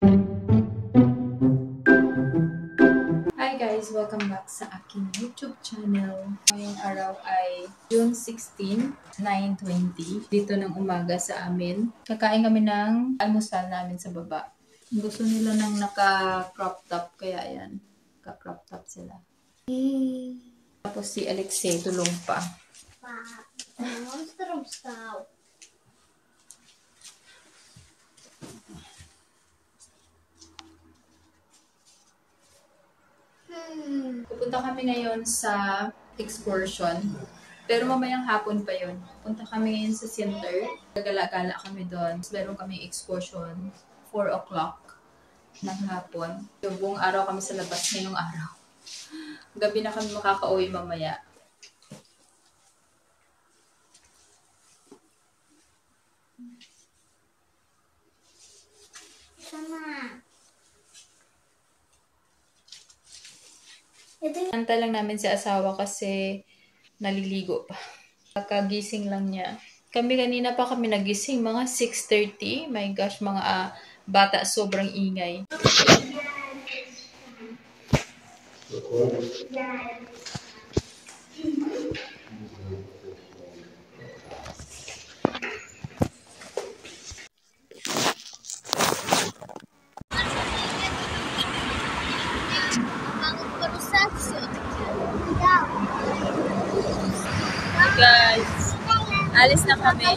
Hi guys! Welcome back sa aking YouTube channel. Ngayong araw ay June 16, 9:20. Dito ng umaga sa amin. Kakain kami ng almusal namin sa baba. Gusto nila ng naka-crop top, kaya yan. Naka-crop top sila. Tapos si Alexei tulong pa. Pupunta kami ngayon sa excursion. Pero mamayang hapon pa yun. Punta kami ngayon sa center. Gagala-gala kami doon. Meron kami excursion 4 o'clock ng hapon. Yung buong araw kami sa labas ngayong araw. Gabi na kami makaka-uwi mamaya. Anta lang namin si asawa kasi naliligo pa. Kakagising lang niya. Kami kanina pa kami nagising, mga 6:30. My gosh, mga bata sobrang ingay. Guys, alis na kami.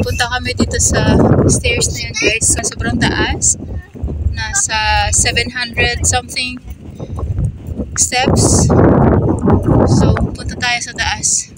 Punta kami dito sa stairs na yan guys. Sa sobrang taas. Nasa 700 something steps. So, punta tayo sa taas.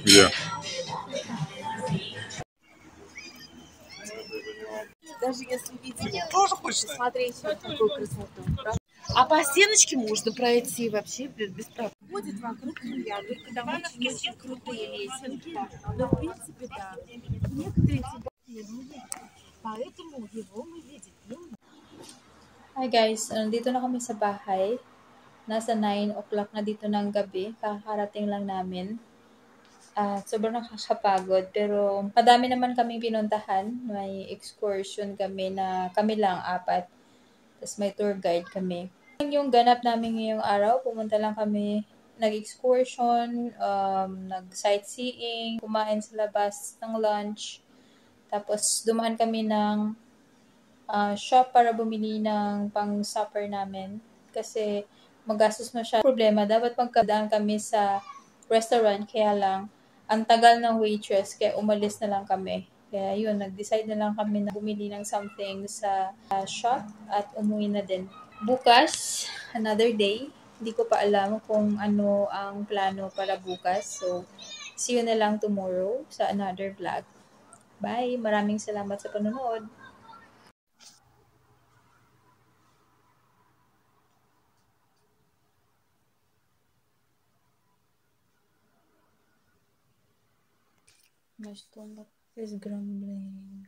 Yeah. Даже если видите, тоже хочется смотреть такую красоту. А по стеночке можно пройти вообще без проблем. Ходит вокруг меня, только там очень крутые лесенки. Но в принципе, да. Некоторые тебя не видят, поэтому его мы видим. Hi guys, nandito na kami sa bahay. nasa 9 o'clock na dito ng gabi. Kakarating lang namin. At sobrang nakakapagod. Pero madami naman kaming pinuntahan. May excursion kami na kami lang, 4. Tapos may tour guide kami. Yung ganap namin ngayong araw, pumunta lang kami nag-excursion, nag-sightseeing, kumain sa labas ng lunch. Tapos dumaan kami ng shop para bumili ng pang-supper namin. Kasi magastos na siya. Problema, dapat magkadaan kami sa restaurant. Kaya lang, ang tagal ng waitress. Kaya umalis na lang kami. Kaya yun, nag-decide na lang kami na bumili ng something sa shop at umuwi na din. Bukas, another day. Hindi ko pa alam kung ano ang plano para bukas. So, see you na lang tomorrow sa another vlog. Bye! Maraming salamat sa panonood. Mas tulog is grumbling.